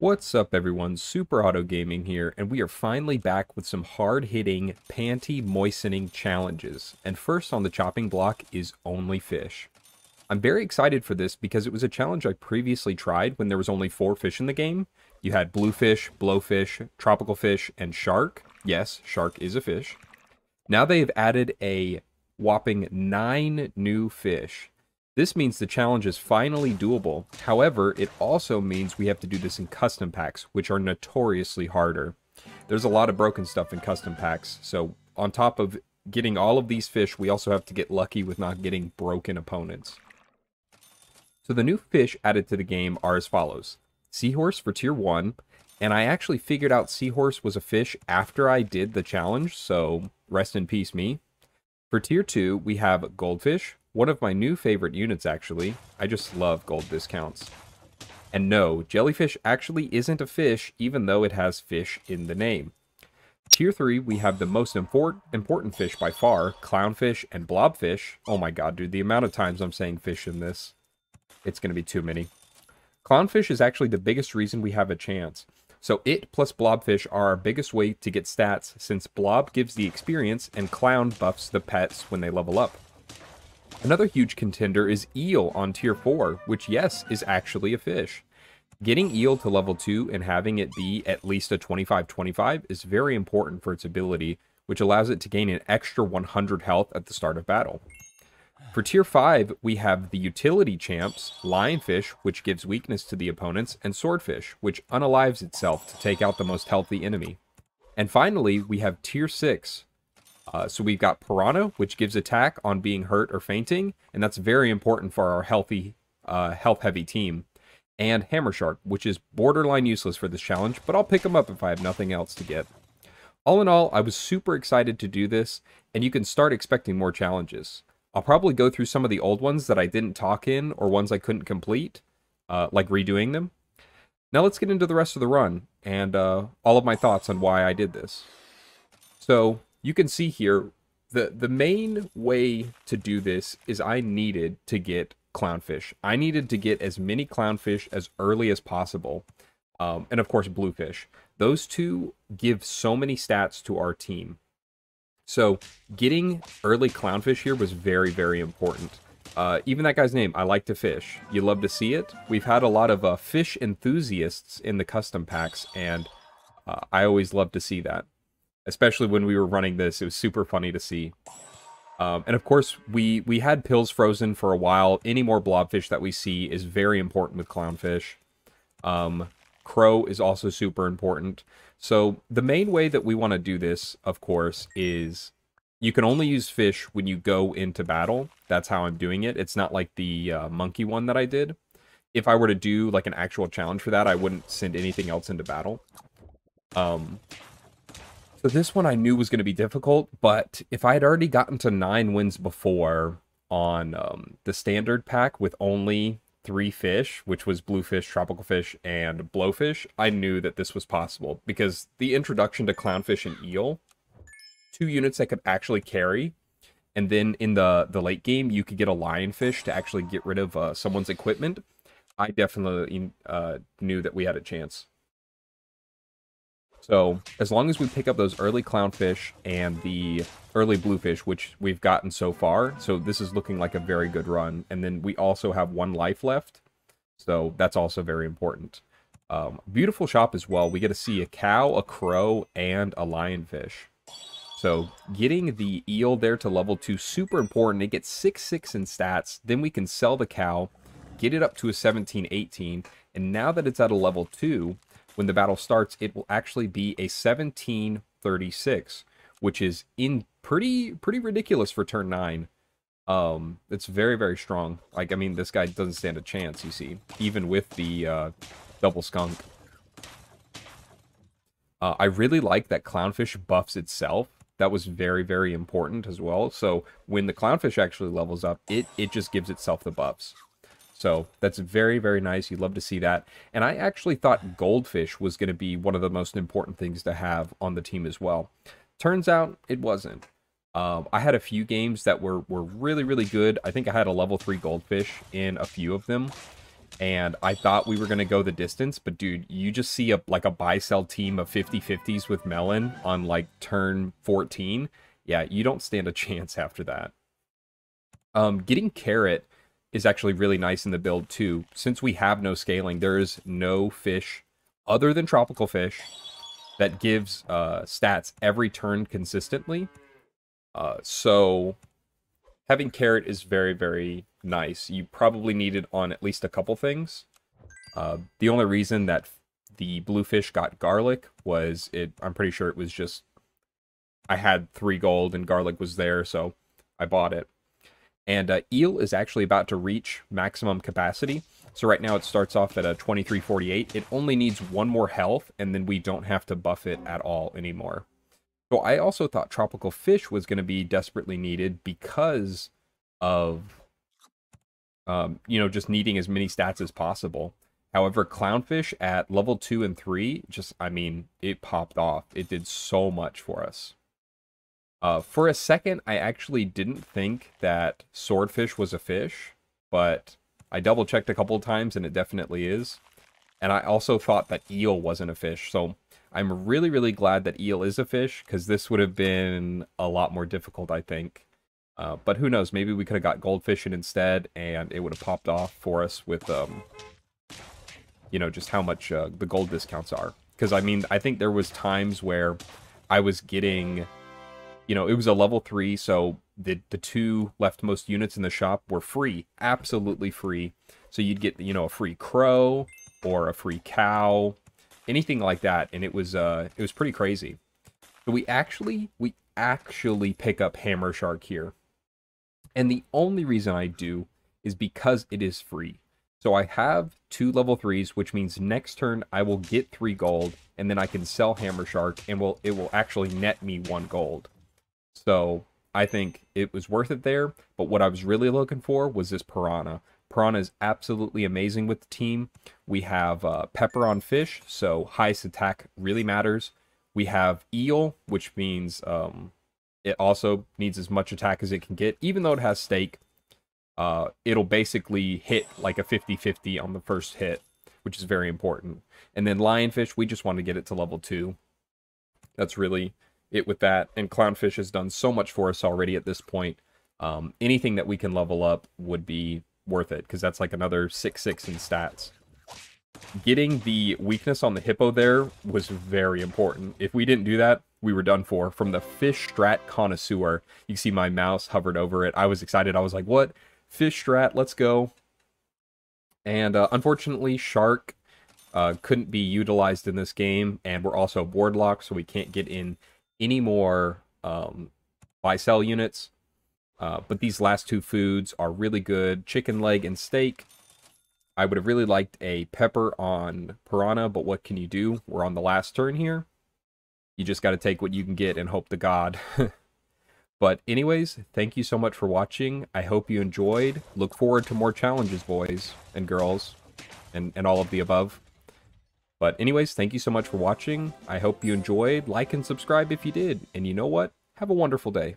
What's up everyone, Super Auto Gaming here, and we are finally back with some hard-hitting, panty-moistening challenges. And first on the chopping block is only fish. I'm very excited for this because it was a challenge I previously tried when there was only 4 fish in the game. You had bluefish, blowfish, tropical fish, and shark. Yes, shark is a fish. Now they have added a whopping 9 new fish. This means the challenge is finally doable. However, it also means we have to do this in custom packs, which are notoriously harder. There's a lot of broken stuff in custom packs, so on top of getting all of these fish, we also have to get lucky with not getting broken opponents. So the new fish added to the game are as follows. Seahorse for tier 1, and I actually figured out seahorse was a fish after I did the challenge, so rest in peace me. For tier 2, we have goldfish. One of my new favorite units, actually. I just love gold discounts. And no, jellyfish actually isn't a fish, even though it has fish in the name. Tier 3, we have the most important fish by far, clownfish and blobfish. Oh my god, dude, the amount of times I'm saying fish in this, it's going to be too many. Clownfish is actually the biggest reason we have a chance. So it plus blobfish are our biggest way to get stats, since blob gives the experience and clown buffs the pets when they level up. Another huge contender is eel on tier 4, which yes, is actually a fish. Getting eel to level 2 and having it be at least a 25-25 is very important for its ability, which allows it to gain an extra 100 health at the start of battle. For tier 5, we have the utility champs, lionfish, which gives weakness to the opponents, and swordfish, which unalives itself to take out the most healthy enemy. And finally, we have tier 6. So we've got Piranha, which gives attack on being hurt or fainting, and that's very important for our health-heavy team. And Hammer Shark, which is borderline useless for this challenge, but I'll pick him up if I have nothing else to get. All in all, I was super excited to do this, and you can start expecting more challenges. I'll probably go through some of the old ones that I didn't talk in, or ones I couldn't complete, like redoing them. Now let's get into the rest of the run, and all of my thoughts on why I did this. So you can see here, the main way to do this is I needed to get clownfish. I needed to get as many clownfish as early as possible. And of course, bluefish. Those two give so many stats to our team. So getting early clownfish here was very, very important. Even that guy's name, I like to fish. You love to see it. We've had a lot of fish enthusiasts in the custom packs, and I always love to see that. Especially when we were running this, it was super funny to see. And of course, we had pills frozen for a while. Any more blobfish that we see is very important with clownfish. Crow is also super important. So the main way that we want to do this, of course, is you can only use fish when you go into battle. That's how I'm doing it. It's not like the monkey one that I did. If I were to do like an actual challenge for that, I wouldn't send anything else into battle. So this one I knew was going to be difficult, but if I had already gotten to 9 wins before on the standard pack with only 3 fish, which was bluefish, tropical fish, and blowfish, I knew that this was possible, because the introduction to clownfish and eel, 2 units that could actually carry, and then in the late game, you could get a lionfish to actually get rid of someone's equipment. I definitely knew that we had a chance. So, as long as we pick up those early clownfish and the early bluefish, which we've gotten so far, so this is looking like a very good run. And then we also have 1 life left, so that's also very important. Beautiful shop as well. We get to see a cow, a crow, and a lionfish. So, getting the eel there to level 2, super important. It gets 6/6 in stats, then we can sell the cow, get it up to a 17-18, and now that it's at a level 2... when the battle starts, it will actually be a 17-36, which is pretty ridiculous for turn 9. It's very, very strong. Like, I mean, this guy doesn't stand a chance, you see, even with the double skunk. I really like that clownfish buffs itself. That was very, very important as well. So when the clownfish actually levels up, it just gives itself the buffs. So that's very, very nice. You love to see that. And I actually thought goldfish was going to be one of the most important things to have on the team as well. Turns out it wasn't. I had a few games that were really, really good. I think I had a level 3 goldfish in a few of them. And I thought we were going to go the distance, but dude, you just see a buy-sell team of 50-50s with Melon on like turn 14. Yeah, you don't stand a chance after that. Getting Carrot is actually really nice in the build too. Since we have no scaling, there is no fish other than tropical fish that gives stats every turn consistently. So having Carrot is very, very nice. You probably need it on at least a couple things. The only reason that the bluefish got garlic was I'm pretty sure it was just I had 3 gold and garlic was there, so I bought it. And eel is actually about to reach maximum capacity. So right now it starts off at a 2348. It only needs 1 more health, and then we don't have to buff it at all anymore. So I also thought tropical fish was going to be desperately needed because of, you know, just needing as many stats as possible. However, clownfish at level 2 and 3, just, I mean, it popped off. It did so much for us. For a second, I actually didn't think that swordfish was a fish, but I double-checked a couple of times, and it definitely is. And I also thought that eel wasn't a fish, so I'm really, really glad that eel is a fish, because this would have been a lot more difficult, I think. But who knows, maybe we could have got goldfish in instead, and it would have popped off for us with, you know, just how much the gold discounts are. Because, I mean, I think there was times where I was getting... You know, it was a level 3, so the 2 leftmost units in the shop were free. Absolutely free. So you'd get, you know, a free crow or a free cow, anything like that, and it was pretty crazy. So we actually pick up Hammer Shark here. And the only reason I do is because it is free. So I have 2 level 3s, which means next turn I will get 3 gold, and then I can sell Hammer Shark, and it will actually net me 1 gold. So I think it was worth it there, but what I was really looking for was this Piranha. Piranha is absolutely amazing with the team. We have Pepper on fish, so highest attack really matters. We have Eel, which means it also needs as much attack as it can get. Even though it has Stake, it'll basically hit like a 50-50 on the first hit, which is very important. And then Lionfish, we just want to get it to level 2. That's really... it with that, and clownfish has done so much for us already at this point. Anything that we can level up would be worth it, because that's like another 6/6 in stats. Getting the weakness on the hippo there was very important. If we didn't do that, we were done for. From the fish strat connoisseur, you can see my mouse hovered over it. I was excited. I was like, what? Fish strat, let's go. And unfortunately, shark couldn't be utilized in this game, and we're also board locked, so we can't get in any more buy-sell units. But these last 2 foods are really good. Chicken leg and steak. I would have really liked a pepper on Piranha, but what can you do? We're on the last turn here. You just got to take what you can get and hope to God. But anyways, thank you so much for watching. I hope you enjoyed. Look forward to more challenges, boys and girls, and all of the above. But anyways, thank you so much for watching. I hope you enjoyed. Like and subscribe if you did. And you know what? Have a wonderful day.